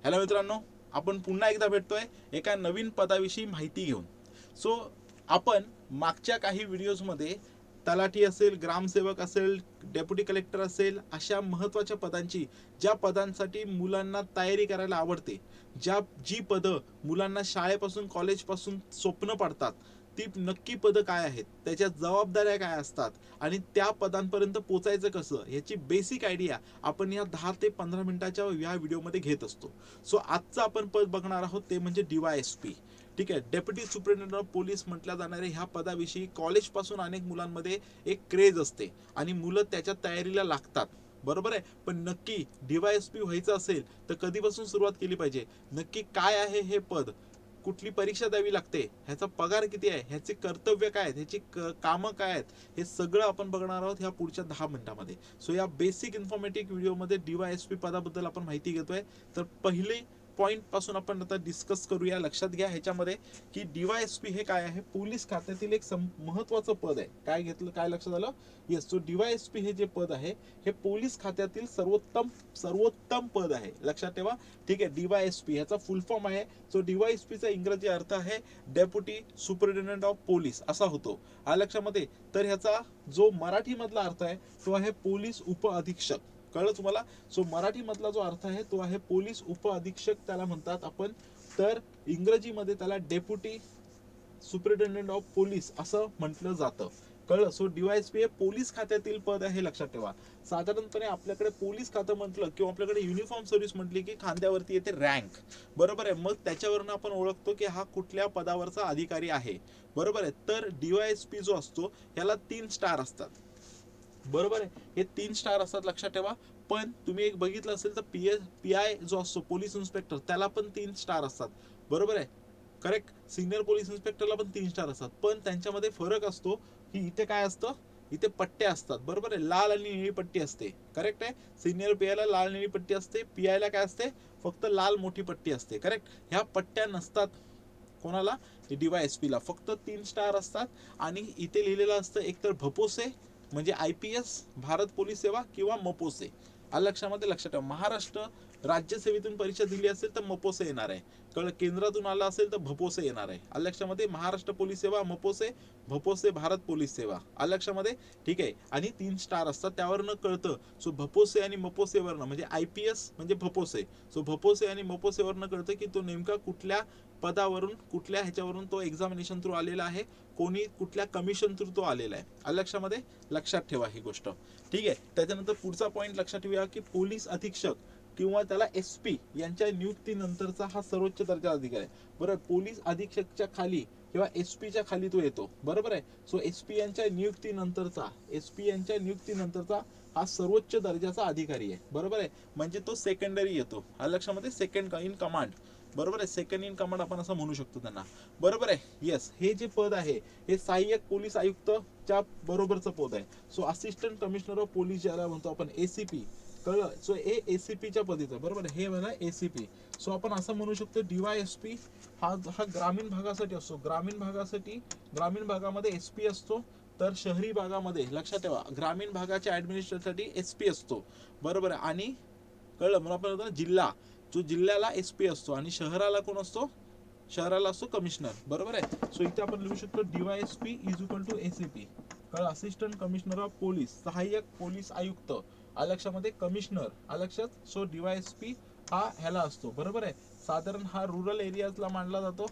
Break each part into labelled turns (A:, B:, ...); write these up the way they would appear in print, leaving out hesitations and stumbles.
A: Hello मित्रांनो, आपण पुन्हा एकदा भेटतोय एका नवीन पदाविषयी माहिती घेऊन. सो आपण मागच्या काही व्हिडिओजमध्ये तलाठी असेल, ग्रामसेवक असेल, डेप्युटी कलेक्टर असेल, अशा महत्त्वाच्या पदांची, ज्या पदांसाठी मुलांना तयारी करायला आवडते, जी पदं मुलांना शाळेपासून कॉलेजपासून स्वप्न पडतात, ती नक्की पदं काय आहेत, त्याच्या जबाबदाऱ्या काय असतात आणि त्या पदांपर्यंत पोचायचं कसं, ह्याची बेसिक आयडिया आपण या 10 ते 15 मिनिटाच्या या व्हिडिओमध्ये घेत असतो. सो आजचं आपण पद बघणार आहोत ते म्हणजे DYSP. ठीक आहे, डेप्युटी सुपरिटेंडेंट ऑफ पोलीस म्हटल्या जाणाऱ्या ह्या पदाविषयी कॉलेजपासून अनेक मुलांमध्ये एक क्रेज असते आणि मुलं त्याच्या तयारीला लागतात. बरोबर आहे, पण नक्की DYSP व्हायचं असेल तर कधीपासून सुरुवात केली पाहिजे, नक्की काय आहे हे पद, कुठली परीक्षा द्यावी लागते, ह्याचा पगार किती आहे, ह्याचे कर्तव्य काय आहेत, ह्याची कामं काय आहेत, हे सगळं आपण बघणार आहोत ह्या पुढच्या 10 मिनिटांमध्ये. सो या बेसिक इन्फॉर्मेटिव्ह व्हिडिओमध्ये DYSP पदाबद्दल आपण माहिती घेतोय. तर पहिले पॉईंट पासून आपण आता डिस्कस करूया. लक्षात घ्या ह्याच्यामध्ये की DYSP हे काय आहे, पोलीस खात्यातील एक महत्वाचं पद आहे. काय घेतलं, काय लक्षात आलं? येस. सो DYSP हे जे पद आहे हे पोलीस खात्यातील सर्वोत्तम पद आहे, लक्षात ठेवा. ठीक आहे, DYSP ह्याचा फुल फॉर्म आहे. सो DYSP चा इंग्रजी अर्थ आहे डेप्युटी सुपरिटेंडेंट ऑफ पोलीस असा होतो, हा लक्षामध्ये. तर ह्याचा जो मराठी मधला अर्थ आहे तो आहे पोलीस उप अधीक्षक. कळलं तुम्हाला? सो मराठी मधला जो अर्थ आहे तो आहे पोलीस उप अधीक्षक, त्याला म्हणतात आपण. तर इंग्रजीमध्ये त्याला डेप्युटी सुपरिटेंडेंट ऑफ पोलीस असं म्हटलं जातं. कळलं? सो DYSP हे पोलीस खात्यातील पद आहे, लक्षात ठेवा. साधारणपणे आपल्याकडे पोलीस खातं म्हटलं किंवा आपल्याकडे युनिफॉर्म सर्व्हिस म्हटली की खांद्यावरती येते रँक. बरोबर आहे, मग त्याच्यावरून आपण ओळखतो की हा कुठल्या पदावरचा अधिकारी आहे. बरोबर आहे. तर DYSP जो असतो ह्याला 3 स्टार असतात. बरोबर आहे, हे 3 स्टार असतात, लक्षात ठेवा. पण तुम्ही एक बघितलं असेल तर PI जो असतो, पोलीस इन्स्पेक्टर, त्याला पण 3 स्टार असतात. बरोबर आहे, करेक्ट. सिनियर पोलीस इन्स्पेक्टरला पण 3 स्टार असतात. पण त्यांच्यामध्ये फरक असतो की इथे काय असतं, इथे पट्ट्या असतात. बरोबर आहे, लाल आणि निळी पट्टी असते. करेक्ट आहे. सिनियर PI ला लाल निळी पट्टी असते, PI ला काय असते, फक्त लाल मोठी पट्टी असते. करेक्ट. ह्या पट्ट्या नसतात कोणाला, DYSP ला फक्त 3 स्टार असतात. आणि इथे लिहिलेलं असतं एकतर भपोसे म्हणजे IPS भारत पोलीस सेवा किंवा मपोसे. लक्षामध्ये लक्षात ठेवा. महाराष्ट्र राज्यसेवेतून परीक्षा दिली असेल तर मपोसे येणार आहे. कळलं? केंद्रातून आला असेल तर भपोसे येणार आहे. लक्षामध्ये महाराष्ट्र पोलीस सेवा मपोसे, भपोसे भारत पोलीस सेवा. लक्षामध्ये. ठीक आहे. आणि 3 स्टार असतात, त्यावरनं कळतं. सो भपोसे आणि मपोसेवरनं म्हणजे IPS म्हणजे भपोसे. सो भपोसे आणि मपोसेवरनं कळतं की तो नेमका कुठल्या पदावरून, कुठल्या ह्याच्यावरून तो एक्झामिनेशन थ्रू आलेला आहे, कोणी कुठल्या कमिशन थ्रू तो आलेला आहे. लक्षामध्ये लक्षात ठेवा ही गोष्ट. ठीक आहे. त्याच्यानंतर पुढचा पॉईंट लक्षात ठेवूया की पोलीस अधीक्षक किंवा त्याला SP यांच्या नियुक्तीनंतरचा हा सर्वोच्च दर्जा अधिकारी आहे. बरोबर, पोलीस अधीक्षकच्या खाली किंवा SP च्या खाली तो येतो. बरोबर आहे. सो SP यांच्या नियुक्तीनंतरचा हा सर्वोच्च दर्जाचा अधिकारी आहे. बरोबर आहे, म्हणजे तो सेकंडरी येतो. लक्षामध्ये सेकंड इन कमांड. बरोबर आहे, सेकंड इन कमांड आपण असं म्हणू शकतो त्यांना. बरोबर आहे. येस. हे जे पद आहे हे सहाय्यक पोलीस आयुक्तच्या बरोबरचं पद आहे. So assistant commissioner of police ज्याला म्हणतो आपण, ACP. कळलं? सो हे ACPच्या पदीचं. बरोबर आहे, हे म्हणा ACP. सो आपण असं म्हणू शकतो DYSP हा ग्रामीण भागासाठी असतो. ग्रामीण भागामध्ये SP असतो. तर शहरी भागामध्ये, लक्षात ठेवा, ग्रामीण भागाच्या ऍडमिनिस्ट्रेशनसाठी SP असतो. बरोबर आहे. आणि कळलं मला, आपण जिल्हा, जो जिल्ह्याला SP असतो आणि शहराला कोण असतो, शहराला असतो कमिशनर. बरोबर आहे. सो इथे आपण लिहू शकतो DYSP is equal to ACP. कळलं? असिस्टंट कमिशनर ऑफ पोलीस, सहाय्यक पोलीस आयुक्त. लक्षामध्ये कमिशनर. लक्षात. सो DYSP हा ह्याला असतो. बरोबर आहे. साधारण हा रुरल एरियाजला मांडला जातो.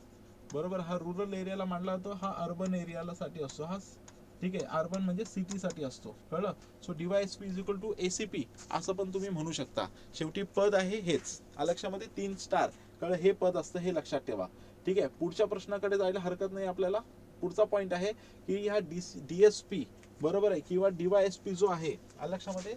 A: बरोबर, हा रुरल एरियाला मांडला जातो, हा अर्बन एरियाला साठी असतो. हा ठीक आहे, अर्बन म्हणजे सिटीसाठी असतो. कळलं? So DYSP is equal to ACP असं पण तुम्ही म्हणू शकता. शेवटी पद आहे हेच. लक्षामध्ये 3 स्टार. कळलं? हे पद असतं, हे लक्षात ठेवा. ठीक आहे. पुढच्या प्रश्नाकडे जायला हरकत नाही आपल्याला. पुढचा पॉईंट आहे की ह्या DSP, बरोबर आहे, किंवा DYSP जो आहे, लक्षामध्ये,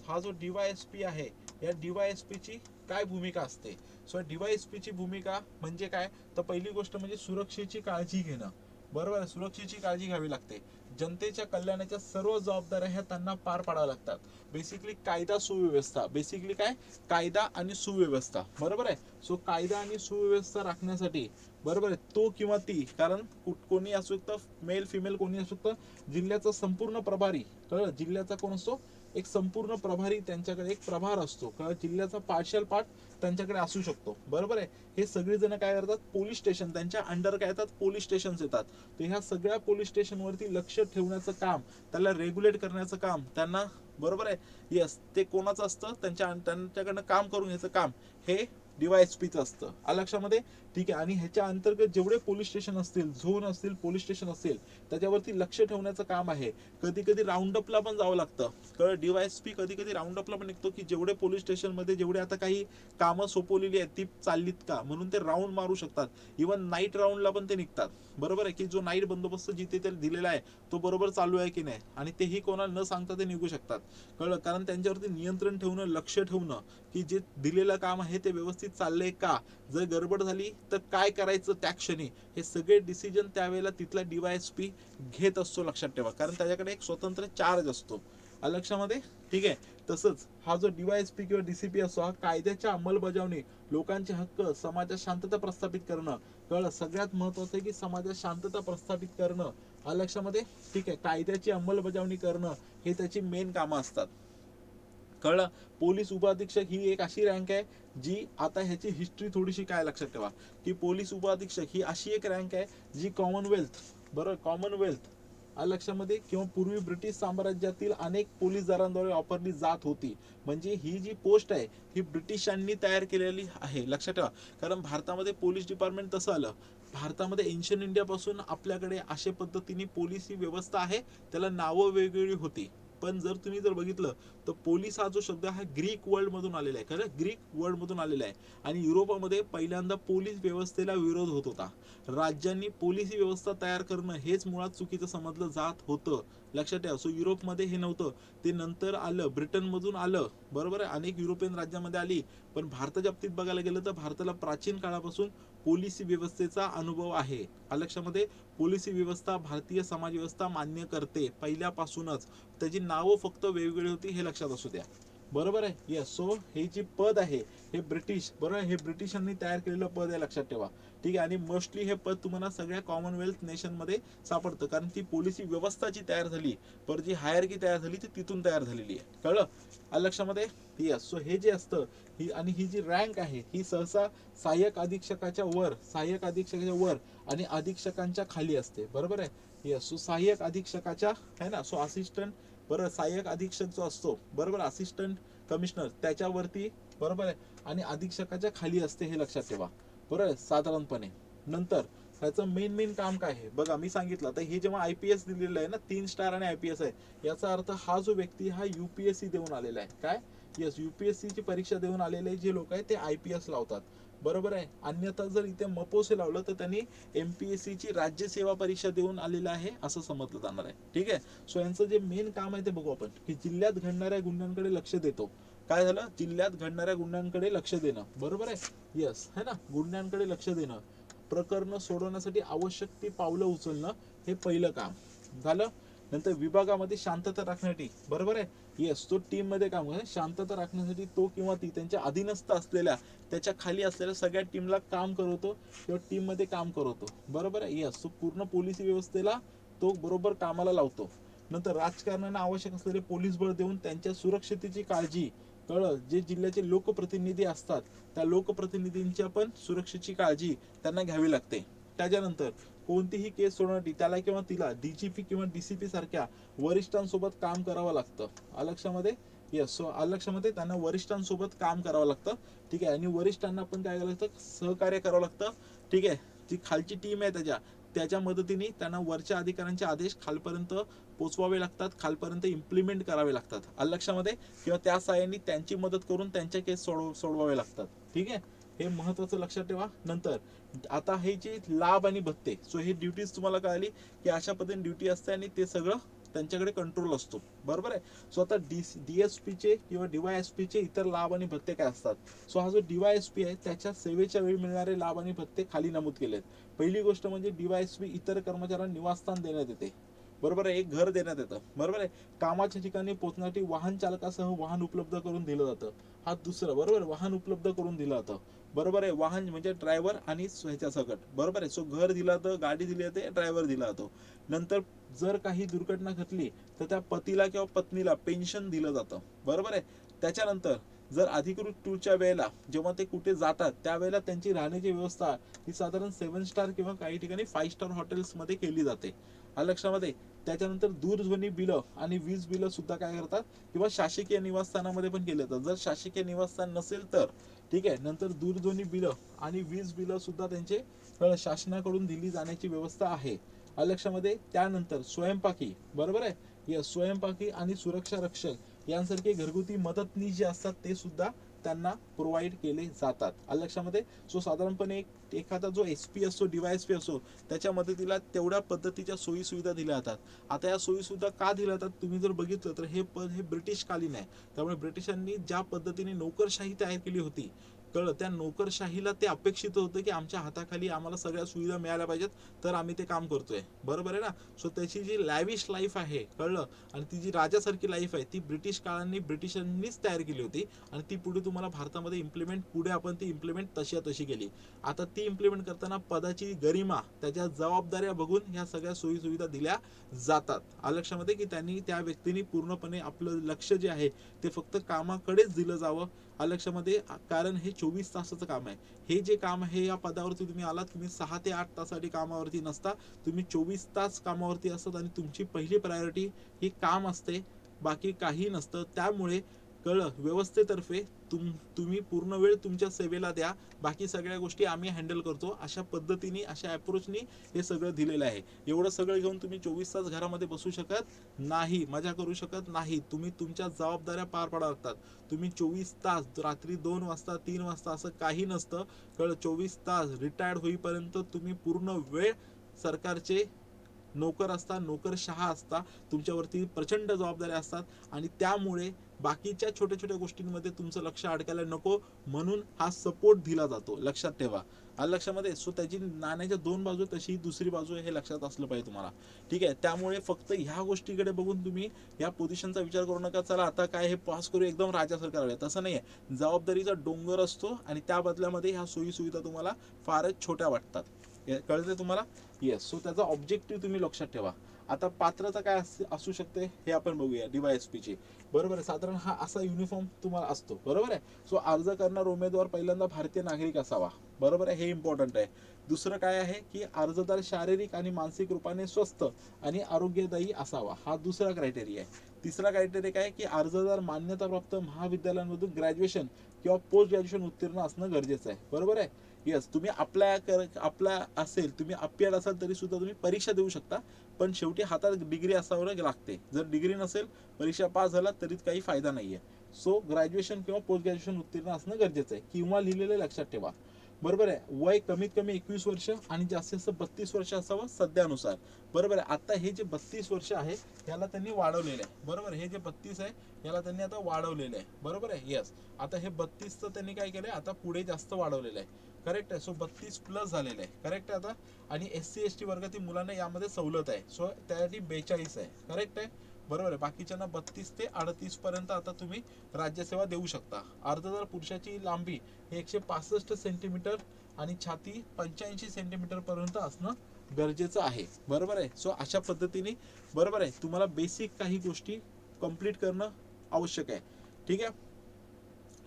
A: हा जो DYSP आहे, या DYSP ची काय भूमिका असते. सो DYSP ची भूमिका म्हणजे काय, तर पहिली गोष्ट म्हणजे सुरक्षेची काळजी घेणं. बरोबर आहे, सुरक्षेची काळजी घ्यावी लागते. जनतेच्या कल्याणाच्या सर्व जबाबदाऱ्या ह्या त्यांना पार पाडाव्या लागतात. बेसिकली कायदा सुव्यवस्था. बेसिकली काय, कायदा आणि सुव्यवस्था. बरोबर आहे. सो कायदा आणि सुव्यवस्था राखण्यासाठी, बरोबर आहे, तो किंवा ती, कारण कोणी असू शकतं, मेल फिमेल कोणी असू शकतं, जिल्ह्याचा संपूर्ण प्रभारी. कळलं? जिल्ह्याचा कोण असतो, एक संपूर्ण प्रभारी त्यांच्याकडे एक प्रभार असतो, जिल्ह्याचा पार्शियल पार्ट त्यांच्याकडे असू शकतो, बरोबर आहे. हे सगळे जण काय करतात, पोलीस स्टेशन त्यांच्या अंडर काय येतात, पोलीस स्टेशन येतात. तर ह्या सगळ्या पोलीस स्टेशनवरती लक्ष ठेवण्याचं काम, त्याला रेग्युलेट करण्याचं काम त्यांना, बरोबर आहे, यस, ते कोणाचं असतं, त्यांच्याकडनं काम करून घ्यायचं काम हे DYSPचं असतं. लक्षामध्ये, ठीक आहे. आणि ह्याच्या अंतर्गत जेवढे पोलीस स्टेशन असतील, झोन असतील, पोलीस स्टेशन असतील, त्याच्यावरती लक्ष ठेवण्याचं काम आहे. कधी कधी राऊंडअपला पण जावं लागतं. DYSP कधी कधी राऊंडअपला पण निघतो, की जेवढे पोलीस स्टेशनमध्ये जेवढे आता काही कामं सोपवलेली आहेत ती चाललीत का, म्हणून ते राऊंड मारू शकतात. इव्हन नाईट राऊंडला पण ते निघतात, बरोबर आहे, की जो नाईट बंदोबस्त जिथे ते दिलेला आहे तो बरोबर चालू आहे की नाही, आणि तेही कोणाला न सांगता ते निघू शकतात. कळलं, कारण त्यांच्यावरती नियंत्रण ठेवणं, लक्ष ठेवणं, की जे दिलेलं काम आहे ते व्यवस्थित चाललंय का, जर गडबड झाली तर काय करायचं त्या क्षणी, हे सगळे डिसिजन त्यावेळेला तिथला DYSP घेत असतो. लक्षात ठेवा, कारण त्याच्याकडे एक स्वतंत्र चार्ज असतो. लक्षामध्ये, ठीक आहे. तसंच हा जो DYSP किंवा DCP असतो, हा कायद्याच्या अंमलबजावणी, लोकांचे हक्क, समाजात शांतता प्रस्थापित करणं, कळलं, सगळ्यात महत्वाचं आहे की समाजात शांतता प्रस्थापित करणं, लक्षामध्ये, ठीक आहे, कायद्याची अंमलबजावणी करणं, हे त्याची मेन कामं असतात. कळलं. पोलीस उपअधीक्षक ही एक अशी रँक आहे जी, आता ह्याची हिस्ट्री थोडीशी काय लक्षात ठेवा, की पोलीस उपअधीक्षक ही अशी एक रँक आहे जी कॉमनवेल्थ, बरोबर, कॉमनवेल्थ लक्षामध्ये, किंवा पूर्वी ब्रिटिश साम्राज्यातील अनेक पोलीसदारांद्वारे वापरली जात होती. म्हणजे ही जी पोस्ट आहे ही ब्रिटिशांनी तयार केलेली आहे. लक्षात ठेवा, कारण भारतामध्ये पोलीस डिपार्टमेंट तसं आलं, भारतामध्ये एन्शियंट इंडियापासून आपल्याकडे अशा पद्धतीने पोलीस ही व्यवस्था आहे, त्याला नावं वेगवेगळी होती. पण जर तुम्ही जर बघितलं तर पोलीस हा जो शब्द हा ग्रीक वर्ल्ड मधून आलेला आहे, खरं, ग्रीक वर्ल्ड मधून आलेला आहे. आणि युरोपामध्ये पहिल्यांदा पोलीस व्यवस्थेला विरोध होत होता. राज्यांनी पोलिसी व्यवस्था तयार करणं हेच मुळात चुकीचं समजलं जात होतं. लक्षात ठेवा. सो युरोपमध्ये हे नव्हतं, ते नंतर आलं, ब्रिटन मधून आलं, बरोबर आहे, अनेक युरोपियन राज्यामध्ये आली. पण भारताच्या बाबतीत बघायला गेलं तर भारताला प्राचीन काळापासून पोलिसी व्यवस्थेचा अनुभव आहे. लक्षामध्ये, पोलिसी व्यवस्था भारतीय समाज व्यवस्था मान्य करते पहिल्यापासूनच. त्याची नावं फक्त वेगवेगळी होती, हे लक्षात असू द्या, बरोबर आहे. यस, सो हे जे पद आहे हे ब्रिटिश, बरोबर, हे ब्रिटिशांनी तयार केलेलं पद आहे, लक्षात ठेवा, ठीक आहे. आणि मोस्टली हे पद तुम्हाला सगळ्या कॉमनवेल्थ नेशन मध्ये सापडतं, कारण ती पोलिसी व्यवस्था जी तयार झाली, पर जी हायरकी तयार झाली ती तिथून तयार झालेली आहे. कळलं, लक्षामध्ये. यस, सो हे जे असतं ही, आणि ही जी रँक आहे ही सहसा सहाय्यक अधीक्षकाच्या वर, सहाय्यक अधीक्षकाच्या वर आणि अधीक्षकांच्या खाली असते, बरोबर आहे. यस, सो सहाय्यक अधीक्षकाच्या आहे ना, सो असिस्टंट, बरोबर, सहाय्यक अधीक्षक जो असतो, बरोबर, असिस्टंट कमिशनर त्याच्यावरती, बरोबर आहे, आणि अधीक्षकाच्या खाली असते, हे लक्षात ठेवा, बरोबर साधारणपणे. नंतर ह्याचं मेन काम काय आहे बघा, मी सांगितलं, तर हे जेव्हा IPS दिलेलं आहे ना, 3 स्टार आणि IPS आहे, याचा अर्थ हा जो व्यक्ती हा UPSC देऊन आलेला आहे. काय, यस, UPSC ची परीक्षा देऊन आलेले जे लोक आहेत ते IPS लावतात, बरोबर आहे. अन्यथा जर इथे मपोसे लावलं तर त्यांनी MPSC ची राज्य सेवा परीक्षा देऊन आलेलं आहे असं समजलं जाणार आहे, ठीक आहे. सो यांचं जे मेन काम आहे ते बघू आपण, की जिल्ह्यात घडणाऱ्या गुन्ह्यांकडे लक्ष देतो. काय झालं, जिल्ह्यात घडणाऱ्या गुन्ह्यांकडे लक्ष देणं, बरोबर आहे. यस, है ना, गुन्ह्यांकडे लक्ष देणं, प्रकरण सोडवण्यासाठी आवश्यक ती पावलं उचलणं, हे पहिलं काम झालं. नंतर विभागामध्ये शांतता राखण्यासाठी, बरोबर आहे, येस, तो टीम मध्ये काम करतो. शांतता राखण्यासाठी तो किंवा ती त्यांच्या अधीनस्थ असलेल्या, त्याच्या खाली असलेल्या सगळ्या टीमला काम करवतो किंवा टीम मध्ये काम करवतो, बरोबर आहे. येस, तो पूर्ण पोलिसी व्यवस्थेला तो बरोबर कामाला लावतो. नंतर राजकारण्यांना आवश्यक असलेले पोलीस बळ देऊन त्यांच्या सुरक्षतेची काळजी, कळलं, जे जिल्ह्याचे लोकप्रतिनिधी असतात त्या लोकप्रतिनिधींच्या पण सुरक्षेची काळजी त्यांना घ्यावी लागते. त्याच्यानंतर कोणतीही केस सोडवण्यासाठी त्याला किंवा तिला DGP किंवा DCP सारख्या वरिष्ठांसोबत काम करावं लागतं. लक्षामध्ये, यस, सो लक्षामध्ये त्यांना वरिष्ठांसोबत काम करावं लागतं, ठीक आहे. आणि वरिष्ठांना पण काय करावं लागतं, सहकार्य करावं लागतं, ठीक आहे. जी खालची टीम आहे त्याच्या मदतीने त्यांना वरच्या अधिकाऱ्यांचे आदेश खालपर्यंत पोचवावे लागतात, खालपर्यंत इम्प्लिमेंट करावे लागतात, लक्षामध्ये, किंवा त्या साहाय्याने त्यांची मदत करून त्यांच्या केस सोडवावे लागतात, ठीक आहे. हे महत्वाचं लक्षात ठेवा. नंतर आता हे जे लाभ आणि भत्ते, सो हे ड्युटीज तुम्हाला कळाली की अशा पद्धतीने ड्युटी असते आणि ते सगळं त्यांच्याकडे कंट्रोल असतो, बरोबर आहे. सो आता DSP चे किंवा DYSP चे इतर लाभ आणि भत्ते काय असतात. सो हा जो DYSP आहे त्याच्या सेवेच्या वेळी मिळणारे लाभ आणि भत्ते खाली नमूद केले आहेत. पहिली गोष्ट म्हणजे DYSP इतर कर्मचाऱ्यांना निवासस्थान देण्यात येते, बरोबर आहे, एक घर देण्यात येतं, बरोबर आहे. कामाच्या ठिकाणी पोहोचण्यासाठी वाहन चालकासह वाहन उपलब्ध करून दिलं जातं. हा दुसरं, बरोबर, वाहन उपलब्ध करून दिलं होतं, बरोबर आहे. वाहन म्हणजे ड्रायव्हर आणि ह्याच्या सकट, बरोबर आहे. सो घर दिलं होतं, गाडी दिली होती, ड्रायव्हर दिला होतो. नंतर जर काही दुर्घटना घडली तर त्या पतीला किंवा पत्नीला पेन्शन दिलं जातं, बरोबर आहे. त्याच्यानंतर जर अधिकृत टूरच्या वेळेला जेव्हा ते कुठे जातात त्यावेळेला त्यांची राहण्याची व्यवस्था ही साधारण 7 स्टार किंवा काही ठिकाणी 5 स्टार हॉटेल्समध्ये केली जाते, हा लक्षामध्ये. त्याच्यानंतर दूरध्वनी बिलं आणि वीज बिलं सुद्धा काय करतात किंवा शासकीय निवासस्थानामध्ये पण केले जातात. जर शासकीय निवासस्थान नसेल तर ठीक आहे, नंतर दूरध्वनी बिलं आणि वीज बिलं सुद्धा त्यांचे शासनाकडून दिली जाण्याची व्यवस्था आहे, लक्षामध्ये. त्यानंतर स्वयंपाकी, बरोबर आहे, या स्वयंपाकी आणि सुरक्षा रक्षक यांसारखे घरगुती मदतनीस जे असतात ते सुद्धा त्यांना प्रोव्हाइड केले जातात, लक्षामध्ये. सो साधारणपणे एखादा जो SP असतो, DYSP असतो, त्याच्या मदतीला तेवढ्या पद्धतीच्या सोयी सुविधा दिल्या जातात. आता या सोयी सुविधा का दिल्या जातात तुम्ही जर बघितलं तर हे पद हे ब्रिटिश कालीन आहे. त्यामुळे ब्रिटिशांनी ज्या पद्धतीने नोकरशाही तयार केली होती, कळलं, त्या नोकरशाहीला ते अपेक्षित होतं की आमच्या हाताखाली आम्हाला सगळ्या सुविधा मिळाल्या पाहिजेत तर आम्ही ते काम करतोय, बरोबर आहे ना. सो त्याची जी लॅविश लाईफ आहे, कळलं, आणि ती जी राजासारखी लाईफ आहे ती ब्रिटिश काळांनी ब्रिटिशांनीच तयार केली होती आणि ती पुढे तुम्हाला भारतामध्ये पुढे आपण ती इम्प्लिमेंट तशी केली. आता ती इम्प्लिमेंट करताना पदाची गरिमा, त्याच्या जबाबदाऱ्या बघून ह्या सगळ्या सोयी सुविधा दिल्या जातात, लक्षामध्ये, की त्यांनी त्या व्यक्तीने पूर्णपणे आपलं लक्ष जे आहे ते फक्त कामाकडेच दिलं जावं, लक्षामध्ये. कारण हे 24 तासाचं काम आहे. हे जे काम आहे या पदावरती तुम्ही आलात, तुम्ही 6 ते 8 तासासाठी कामावरती नसता, तुम्ही 24 तास कामावरती असतात आणि तुमची पहिली प्रायोरिटी ही काम असते, बाकी काही नसतं. त्यामुळे कळलं, व्यवस्थेतर्फे तुम्ही पूर्ण वेळ तुमच्या सेवेला द्या, बाकी सगळ्या गोष्टी आम्ही हँडल करतो, अशा पद्धतीने अशा अप्रोचनी हे सगळं दिलेलं आहे. एवढं सगळं घेऊन तुम्ही 24 तास घरामध्ये बसू शकत नाही, मजा करू शकत नाही, तुम्ही तुमच्या जबाबदाऱ्या पार पाडाव्या लागतात. तुम्ही 24 तास रात्री 2 वाजता 3 वाजता असं काही नसतं, कळलं. 24 तास रिटायर्ड होईपर्यंत तुम्ही पूर्ण वेळ सरकारचे नोकर असता, नोकरशहा असता, तुमच्यावरती प्रचंड जबाबदाऱ्या असतात आणि त्यामुळे बाकीच्या छोट्या छोट्या गोष्टींमध्ये तुमचं लक्ष अडकायला नको, म्हणून हा सपोर्ट दिला जातो, लक्षात ठेवा, लक्षामध्ये. सो त्याची नाण्याच्या 2 बाजू, तशी दुसरी बाजू हे लक्षात असलं पाहिजे तुम्हाला, ठीक आहे. त्यामुळे फक्त ह्या गोष्टीकडे बघून तुम्ही या पोझिशनचा विचार करू नका, चला आता काय हे पास करू एकदम राजासारखं राहूया, तसं नाही आहे. जबाबदारीचा डोंगर असतो आणि त्या बदल्यामध्ये ह्या सोयी सुविधा तुम्हाला फारच छोट्या वाटतात, कळते तुम्हाला. येस. सो त्याचा ऑब्जेक्टिव्ह तुम्ही लक्षात ठेवा. आता पात्रता काय असू शकते हे आपण बघूया. DYSP ची, बरोबर आहे. साधारण हा असा युनिफॉर्म तुम्हाला असतो, बरोबर आहे. सो अर्ज करणारा उमेदवार पहिल्यांदा भारतीय नागरिक असावा, बरोबर आहे, हे इम्पॉर्टंट आहे. दुसरं काय आहे की अर्जदार शारीरिक आणि मानसिक रूपाने स्वस्थ आणि आरोग्यदायी असावा, हा दुसरा क्रायटेरिया आहे. तिसरा क्रायटेरिया काय की अर्जदार मान्यताप्राप्त महाविद्यालयांमधून ग्रॅज्युएशन किंवा पोस्ट ग्रॅज्युएशन उत्तीर्ण असणं गरजेचं आहे, बरोबर आहे. येस. तुम्ही आपला असेल, तुम्ही अपियर असाल तरी सुद्धा तुम्ही परीक्षा देऊ शकता, पण शेवटी हातात डिग्री असावं लागते. जर डिग्री नसेल, परीक्षा पास झाला तरी काही फायदा नाहीये. सो ग्रॅज्युएशन किंवा पोस्ट ग्रॅज्युएशन उत्तीर्ण असणं गरजेचं आहे, किंवा लिहिलेलं लक्षात ठेवा, बरोबर आहे. वय कमीत कमी 21 वर्ष आणि जास्तीत जास्त 32 वर्ष असावं सध्यानुसार, बरोबर आहे. आता हे जे 32 वर्ष आहे याला त्यांनी वाढवलेलं आहे, बरोबर. हे जे 32 आहे याला त्यांनी आता वाढवलेलं आहे, बरोबर आहे. येस. आता हे 32चं त्यांनी काय केलंय, आता पुढे जास्त वाढवलेलं आहे, करेक्ट आहे. सो 32+ झालेलं आहे, करेक्ट आहे आता. आणि SC ST वर्गातील मुलांना यामध्ये सवलत आहे, सो त्यासाठी 42 आहे, करेक्ट आहे, बरोबर आहे. बाकीच्यांना 32 ते 38 पर्यंत आता तुम्ही राज्यसेवा देऊ शकता. अर्जदार पुरुषाची लांबी हे 165 सेंटीमीटर आणि छाती 85 सेंटीमीटर पर्यंत असणं गरजेचं आहे, बरोबर आहे. सो अशा पद्धतीने, बरोबर आहे, तुम्हाला बेसिक काही गोष्टी कंप्लीट करणं आवश्यक आहे, ठीक आहे.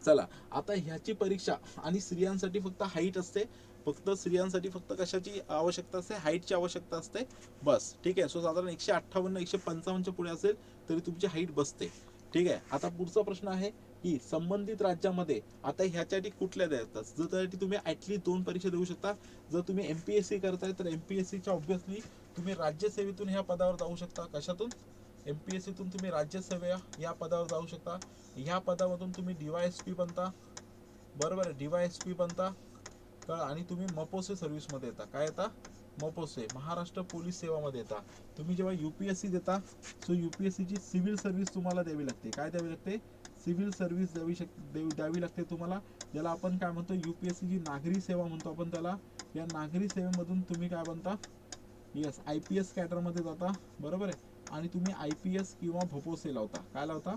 A: चला, आता ह्याची परीक्षा आणि स्त्रियांसाठी फक्त हाईट असते, फक्त स्त्रियांसाठी फक्त कशाची आवश्यकता असते, हाईटची आवश्यकता असते, बस, ठीक आहे. सो साधारण 158 155च्या पुढे असेल तरी तुमची हाईट बसते, ठीक आहे. आता पुढचा प्रश्न आहे की संबंधित राज्यामध्ये आता ह्याच्यासाठी कुठल्या देतात, जर त्यासाठी तुम्ही ॲटलीस्ट 2 परीक्षा देऊ शकता. जर तुम्ही MPSC करताय तर MPSCच्या ऑब्व्हियसली तुम्ही राज्यसेवेतून ह्या पदावर जाऊ शकता. कशातून? MPSCतून तुम्ही राज्यसेवा या पदावर जाऊ शकता. ह्या पदामधून तुम्ही DYSP बनता, बरोबर आहे, DYSP बनता, आणि तुम्ही मपोसे सर्व्हिसमध्ये येता. काय येता? मपोसे, महाराष्ट्र पोलीस सेवामध्ये येता. तुम्ही जेव्हा UPSC देता, सो UPSCची सिव्हिल सर्व्हिस तुम्हाला द्यावी लागते. काय द्यावी लागते? सिव्हिल सर्व्हिस द्यावी लागते तुम्हाला, ज्याला आपण काय म्हणतो, UPSCची नागरी सेवा म्हणतो आपण त्याला. या नागरी सेवेमधून तुम्ही काय बनता? येस, IPS कॅडरमध्ये जाता, बरोबर आहे. आणि तुम्ही IPS किंवा भपोसे लावता. काय लावता?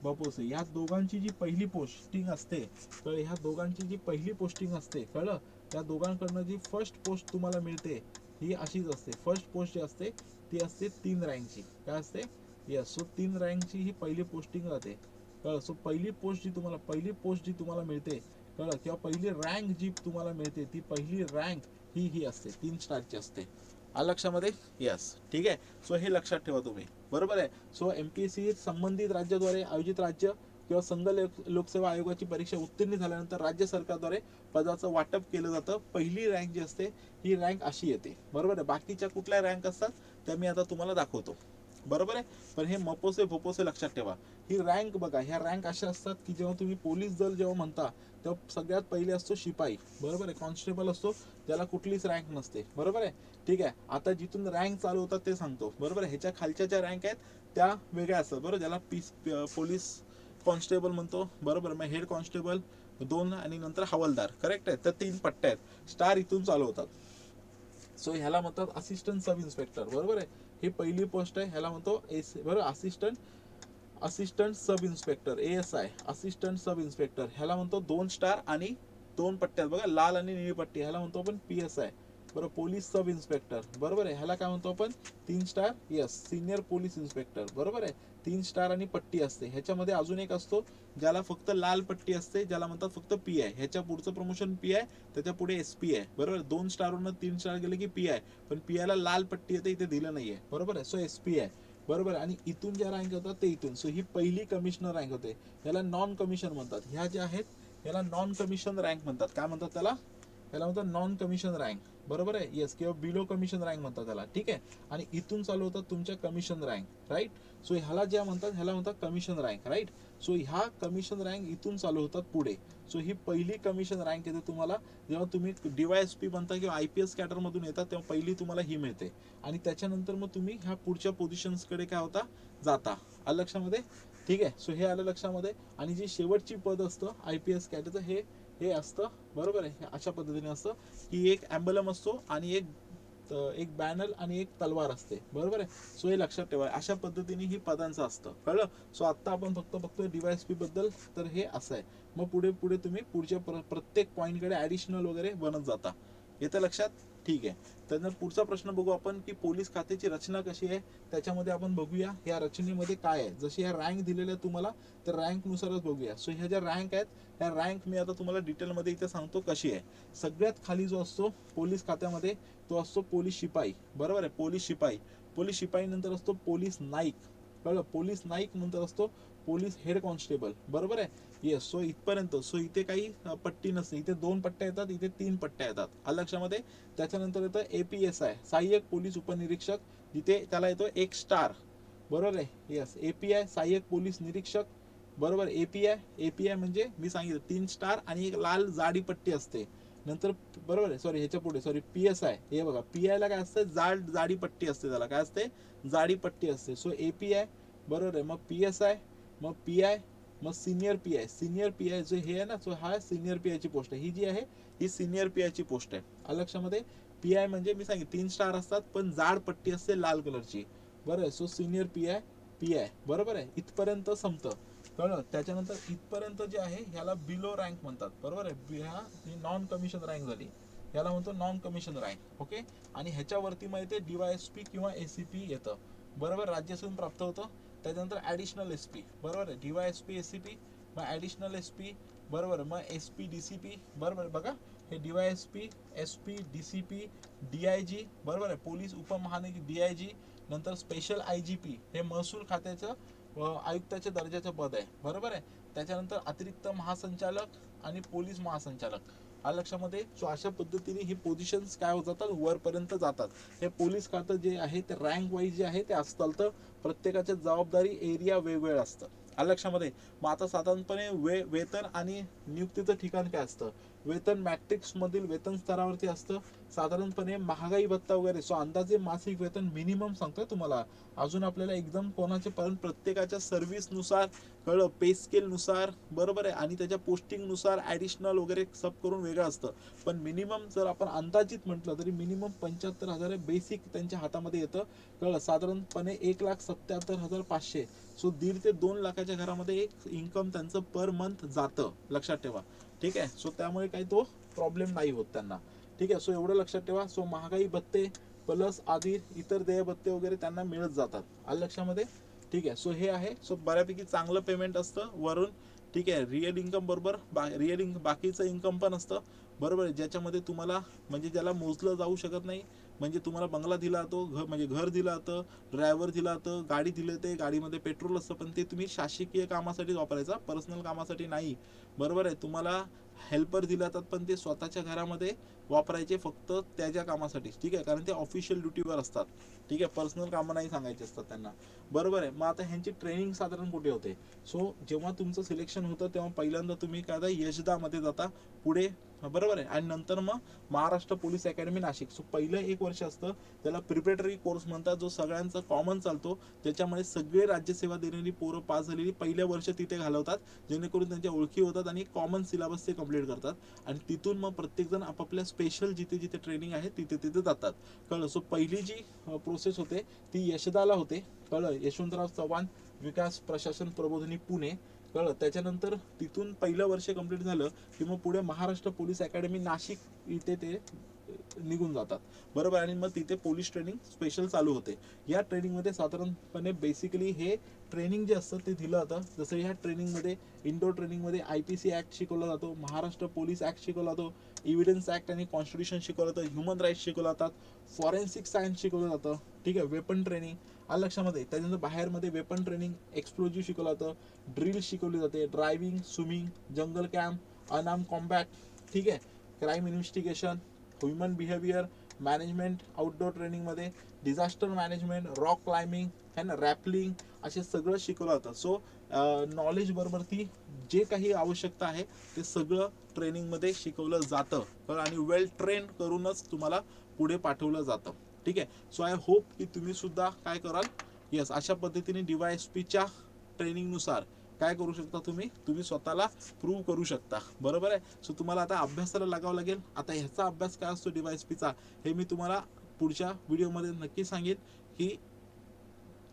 A: बपोसे, ह्या दोघांची जी पहिली पोस्टिंग असते, कळलं, ह्या दोघांची जी पहिली पोस्टिंग असते, कळलं, त्या दोघांकडनं जी फर्स्ट पोस्ट तुम्हाला मिळते ही अशीच असते. फर्स्ट पोस्ट जी असते ती असते 3 रँकची. काय असते? यस. सो 3 रँकची ही पहिली पोस्टिंग राहते, कळलं. सो पहिली पोस्ट जी तुम्हाला मिळते, कळलं, किंवा पहिली रँक जी तुम्हाला मिळते, ती पहिली रँक ही असते 3 स्टारची असते. आलं लक्षामध्ये? यस. ठीक आहे. सो हे लक्षात ठेवा तुम्ही, बरोबर आहे. सो एमपीएससी संबंधित राज्याद्वारे आयोजित राज्य किंवा संघ लोकसेवा आयोगाची परीक्षा उत्तीर्ण झाल्यानंतर राज्य सरकारद्वारे पदाचं वाटप केलं जातं. पहिली रँक जी असते ही रँक अशी येते, बरोबर आहे. बाकीच्या कुठल्या रँक असतात त्या मी आता तुम्हाला दाखवतो, बरोबर आहे. पण हे मपोसे भोपोसे लक्षात ठेवा. ही रँक बघा, ह्या रँक अशा असतात की जेव्हा तुम्ही पोलीस दल जेव्हा म्हणता तेव्हा सगळ्यात पहिले असतो शिपाई, बरोबर आहे. कॉन्स्टेबल असतो, त्याला कुठलीच रँक नसते, बरोबर आहे. ठीक आहे. आता जिथून रँक चालू होतात ते सांगतो, बरोबर आहे. ह्याच्या खालच्या ज्या रँक आहेत त्या वेगळ्या असतात, बरोबर. ज्याला पोलीस कॉन्स्टेबल म्हणतो, बरोबर. मग हेड कॉन्स्टेबल 2 आणि नंतर हवालदार, करेक्ट आहे. तर 3 पट्ट्या आहेत. स्टार इथून चालू होतात. सो ह्याला म्हणतात असिस्टंट सब इन्स्पेक्टर, बरोबर आहे. ही पहिली पोस्ट आहे, ह्याला म्हणतो बरोबर, assistant sub inspector, ASI, assistant sub inspector. ह्याला म्हणतो 2 स्टार आणि 2 पट्ट्यात बघा, लाल आणि निळी पट्टी, ह्याला म्हणतो आपण PSI, बरोबर. पोलीस सब इन्स्पेक्टर, बरोबर आहे. ह्याला काय म्हणतो आपण 3 star, yes, senior police inspector, बरोबर आहे. 3 स्टार आणि पट्टी असते. ह्याच्यामध्ये अजून एक असतो ज्याला फक्त लाल पट्टी असते, ज्याला म्हणतात फक्त PI. ह्याच्या पुढचं प्रमोशन PI, त्याच्या पुढे SP आहे, बरोबर. 2 स्टारवरून 3 स्टार गेले की PI, पण PI ला लाल पट्टी येते, इथे दिलं नाहीये, बरोबर आहे. सो SP आहे, बरोबर. आणि इथून ज्या रँक होतात ते इथून. सो ही पहिली कमिशनर रँक होते. याला नॉन कमिशन म्हणतात. ह्या ज्या आहेत याला नॉन कमिशन रँक म्हणतात. काय म्हणतात त्याला? याला म्हणतात नॉन कमिशन रँक, बरोबर आहे. येस. किंवा बिलो कमिशन रँक म्हणतात त्याला, ठीक आहे. आणि इथून चालू होतात तुमच्या कमिशन रँक, राईट. सो ह्याला ज्या म्हणतात ह्याला म्हणतात कमिशन रँक, राईट. सो ह्या कमिशन रँक इथून चालू होतात पुढे. सो ही पहिली कमिशन रँक येते तुम्हाला जेव्हा तुम्ही DYSP बनता किंवा IPS कॅडरमधून येतात, तेव्हा पहिली तुम्हाला ही मिळते. आणि त्याच्यानंतर मग तुम्ही ह्या पुढच्या पोझिशन्सकडे काय होता, जाता. आलं लक्षामध्ये? ठीक आहे. सो हे आलं लक्षामध्ये. आणि जी शेवटची पद असतं IPS कॅडरचं हे असतं, बरोबर आहे. अशा पद्धतीने असतं की एक एम्बलम असतो आणि एक बॅनर आणि एक तलवार असते, बरोबर आहे. सो हे लक्षात ठेवा. अशा पद्धतीने ही पदांचं असतं, कळलं. सो आता आपण फक्त बघतोय DYSP बद्दल, तर हे असं आहे. मग पुढे पुढे तुम्ही पुढच्या प्रत्येक पॉईंटकडे ॲडिशनल वगैरे बनत जाता. येतं लक्षात? ठीक आहे. त्यानंतर पुढचा प्रश्न बघू आपण की पोलीस खात्याची रचना कशी आहे. त्याच्यामध्ये आपण बघूया या रचनेमध्ये काय आहे. जशी ह्या रँक दिलेल्या तुम्हाला, तर रँकनुसारच बघूया. सो ह्या ज्या रँक आहेत ह्या रँक मी आता तुम्हाला डिटेलमध्ये इथे सांगतो कशी आहे. सगळ्यात खाली जो असतो पोलीस खात्यामध्ये तो असतो पोलीस शिपाई, बरोबर आहे. पोलीस शिपाई नंतर असतो पोलीस नाईक, कळलं. पोलीस नाईक नंतर असतो पोलीस हेड कॉन्स्टेबल, बरोबर आहे. येस. सो इथपर्यंत. सो इथे काही पट्टी नसते. इथे 2 पट्ट्या येतात, इथे 3 पट्ट्या येतात. आलं लक्षामध्ये? त्याच्यानंतर येतं APSI, सहाय्यक पोलीस उपनिरीक्षक, जिथे त्याला येतो 1 स्टार, बरोबर आहे. येस. API, सहाय्यक पोलीस निरीक्षक, बरोबर. API म्हणजे मी सांगितलं 3 स्टार आणि एक लाल जाडी पट्टी असते. नंतर बरोबर आहे, ह्याच्या पुढे PSI, हे बघा PI ला काय असतं, जाडी पट्टी असते, त्याला काय असते, जाडी पट्टी असते. सो API, बरोबर आहे. मग PSI, मग PI, मग सिनियर PI जो हे आहे ना, सो हा सिनियर PI ची पोस्ट आहे. ही जी आहे ही सिनियर PI ची पोस्ट आहे. आलं लक्षामध्ये? PI म्हणजे मी सांगितलं 3 स्टार असतात पण जाड पट्टी असते लाल कलरची, बरोबर आहे. सो सिनियर PI, बरोबर आहे. इथपर्यंत संपतं, कळलं. त्याच्यानंतर इथपर्यंत जे आहे ह्याला बिलो रँक म्हणतात, बरोबर आहे. ही नॉन कमिशन रँक झाली, याला म्हणतो नॉन कमिशन रँक, ओके. आणि ह्याच्यावरती मग येते DYSP किंवा ACP येतं, बरोबर. राज्यातून प्राप्त होतं. त्याच्यानंतर ॲडिशनल SP, बरोबर आहे. DYSP ACP, मग ॲडिशनल SP, बरोबर. मग SP DCP, बरोबर. बघा हे DYSP SP DCP DIG, बरोबर आहे. पोलीस उपमहानिरीक्षक DIG. नंतर स्पेशल IGP हे महसूल खात्याचं आयुक्ताच्या दर्जाचं पद आहे, बरोबर आहे. त्याच्यानंतर अतिरिक्त महासंचालक आणि पोलीस महासंचालक. आलं लक्षामध्ये? सो अशा पद्धतीने ही पोझिशन्स काय होत जातात, वरपर्यंत जातात. हे पोलीस खातं जे आहे ते रँक वाईज जे आहे ते असतं, तर प्रत्येकाच्या जबाबदारी एरिया वेगवेगळं असतं. आलं लक्षामध्ये? मग आता साधारणपणे वेतन आणि नियुक्तीचं ठिकाण काय असतं. वेतन मॅट्रिक्स मधील वेतन स्तरावरती असतं साधारणपणे महागाई भत्ता वगैरे. सो अंदाजे मासिक वेतन मिनिमम सांगतोय तुम्हाला. अजून आपल्याला एकदम कोणाचे पण प्रत्येकाच्या सर्व्हिस नुसार कळलं, पे स्केल नुसार बरोबर आहे, आणि त्याच्या पोस्टिंग नुसार ऍडिशनल वगैरे सब करून वेगळं असतं. पण मिनिमम जर आपण अंदाजित म्हटलं तरी मिनिमम 75,000 बेसिक त्यांच्या हातामध्ये येतं. कळलं, साधारणपणे 1,77,500. सो 1.5 ते 2 लाखाच्या घरामध्ये एक इन्कम त्यांचं पर मंथ जातं, लक्षात ठेवा. ठीक आहे. सो त्यामुळे काही तो प्रॉब्लेम नाही होत त्यांना. ठीक आहे. सो एवढं लक्षात ठेवा. सो महागाई भत्ते प्लस आधी इतर देय भत्ते वगैरे त्यांना मिळत जातात. आलं लक्षामध्ये. ठीक आहे. सो हे आहे. सो बऱ्यापैकी चांगलं पेमेंट असतं वरून. ठीक आहे. रिअल इन्कम बरोबर बाकीचं इन्कम पण असतं बरोबर आहे, ज्याच्यामध्ये तुम्हाला म्हणजे ज्याला मोजलं जाऊ शकत नाही. म्हणजे तुम्हाला बंगला दिला तो म्हणजे घर दिलं जातं, ड्रायव्हर दिला जातं, गाडी दिली ते गाडीमध्ये पेट्रोल असतं, पण ते तुम्ही शासकीय कामासाठी वापरायचा, पर्सनल कामासाठी नाही. बरोबर आहे. तुम्हाला हेल्पर दिला जातात पण ते स्वतःच्या घरामध्ये वापरायचे फक्त त्याच्या कामासाठी. ठीक आहे. कारण ते ऑफिशियल ड्युटीवर असतात. ठीक आहे. पर्सनल कामं नाही सांगायचे असतात त्यांना. बरोबर आहे. मग आता ह्यांची ट्रेनिंग साधारण कुठे होते. सो जेव्हा तुमचं सिलेक्शन होतं तेव्हा पहिल्यांदा तुम्ही काय यशदामध्ये जाता पुढे बरोबर आहे, आणि नंतर मग Maharashtra police academy Nashik. So पहिलं 1 वर्ष असतं त्याला प्रिपरेटरी कोर्स म्हणतात, जो सगळ्यांचा कॉमन चालतो. त्याच्यामध्ये सगळे राज्यसेवा देणारी पोरं पास झालेली पहिल्या वर्ष तिथे घालवतात, जेणेकरून त्यांच्या ओळखी होतात आणि कॉमन सिलेबस ते कंप्लीट करतात. आणि तिथून मग प्रत्येकजण आपापल्या स्पेशल जिथे जिथे ट्रेनिंग आहे तिथे तिथे जातात. कळलं. सो पहिली जी प्रोसेस होते ती यशदाला होते. कळलं. यशवंतराव चव्हाण विकास प्रशासन प्रबोधिनी पुणे. कळलं. त्याच्यानंतर तिथून पहिलं वर्ष कंप्लीट झालं की मग पुढे महाराष्ट्र पोलीस अकॅडमी नाशिक इथे ते निघून जातात बरोबर. आणि मग तिथे पोलीस ट्रेनिंग स्पेशल चालू होते. या ट्रेनिंगमध्ये साधारणपणे बेसिकली हे ट्रेनिंग जे असतं ते दिलं जातं. जसं ह्या ट्रेनिंगमध्ये इंडोर ट्रेनिंगमध्ये IPC ऍक्ट शिकवला जातो, महाराष्ट्र पोलीस ऍक्ट शिकवला जातो, इव्हिडन्स ऍक्ट आणि कॉन्स्टिट्यूशन शिकवलं जातं, ह्युमन राईट्स शिकवलं जातात, फॉरेन्सिक सायन्स शिकवलं जातं. ठीक आहे. वेपन ट्रेनिंग आलं लक्षामध्ये. त्याच्यानंतर बाहेरमध्ये वेपन ट्रेनिंग, एक्सप्लोजिव्ह शिकवलं जातं, ड्रिल शिकवली जाते, ड्रायव्हिंग, स्विमिंग, जंगल कॅम्प, अनआर्म कॉम्बॅट. ठीक आहे. Crime investigation, human behaviour management, outdoor ट्रेनिंगमध्ये डिझास्टर मॅनेजमेंट, रॉक क्लाइम्बिंग है ना, रॅपलिंग, असे सगळं शिकवलं जातं. सो नॉलेज बरोबर ती जे काही आवश्यकता आहे ते सगळं ट्रेनिंगमध्ये शिकवलं जातं आणि वेल ट्रेन करूनच तुम्हाला पुढे पाठवलं जातं. ठीक आहे. सो आय होप की तुम्ही सुद्धा काय कराल, यस अशा पद्धतीने DYSPच्या ट्रेनिंगनुसार काय करू शकता तुम्ही स्वतःला प्रूव्ह करू शकता बरोबर आहे. सो तुम्हाला आता अभ्यासाला लागावं लागेल. आता ह्याचा अभ्यास काय असतो DYSPचा हे मी तुम्हाला पुढच्या व्हिडिओमध्ये नक्की सांगेन की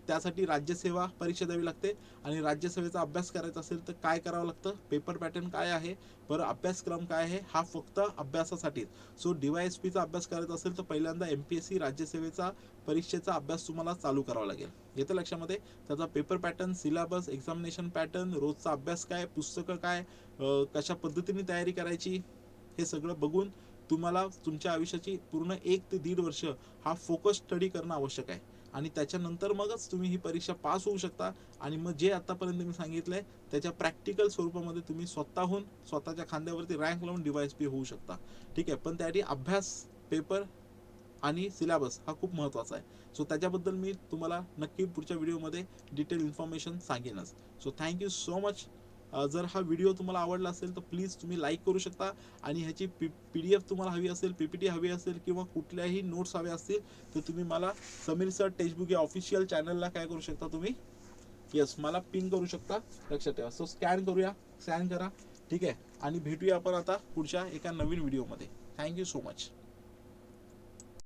A: त्यासाठी राज्यसेवा परीक्षा द्यावी लागते, आणि राज्यसेवेचा अभ्यास करायचा असेल तर काय करावं लागतं, पेपर पॅटर्न काय आहे बरं, अभ्यासक्रम काय आहे, हा फक्त अभ्यासासाठीच. सो DYSPचा अभ्यास करायचा असेल तर पहिल्यांदा MPSC राज्यसेवेचा परीक्षेचा अभ्यास तुम्हाला चालू करावा लागेल. येतं लक्षामध्ये. त्याचा paper pattern, syllabus, examination pattern, रोजचा अभ्यास काय, पुस्तकं काय, कशा पद्धतीने तयारी करायची, हे सगळं बघून तुम्हाला तुमच्या आयुष्याची पूर्ण 1 ते 1.5 वर्ष हा फोकस स्टडी करणं आवश्यक आहे. आणि त्याच्यानंतर मगच तुम्ही ही परीक्षा पास होऊ शकता. आणि मग जे आतापर्यंत मी सांगितलंय त्याच्या प्रॅक्टिकल स्वरूपामध्ये तुम्ही स्वतःहून स्वतःच्या खांद्यावरती रँक लावून DYSP होऊ शकता. ठीक आहे. पण त्यासाठी अभ्यास, पेपर आणि सिलेबस हा खूप महत्त्वाचा आहे. सो त्याच्याबद्दल मी तुम्हाला नक्की पुढच्या व्हिडिओमध्ये डिटेल इन्फॉर्मेशन सांगेनच. So thank you so much. जर हा व्हिडिओ तुम्हाला आवडला असेल तर प्लीज तुम्ही लाईक करू शकता. आणि ह्याची PDF तुम्हाला हवी असेल, PPT हवी असेल किंवा कुठल्याही नोट्स हवे असतील तर तुम्ही मला समीर सर टेक्स्टबुक या ऑफिशियल चॅनलला काय करू शकता तुम्ही, यस मला पिन करू शकता. लक्षात ठेवा. सो स्कॅन करा. ठीक आहे. आणि भेटूया आपण आता पुढच्या एका नवीन व्हिडिओमध्ये. Thank you so much.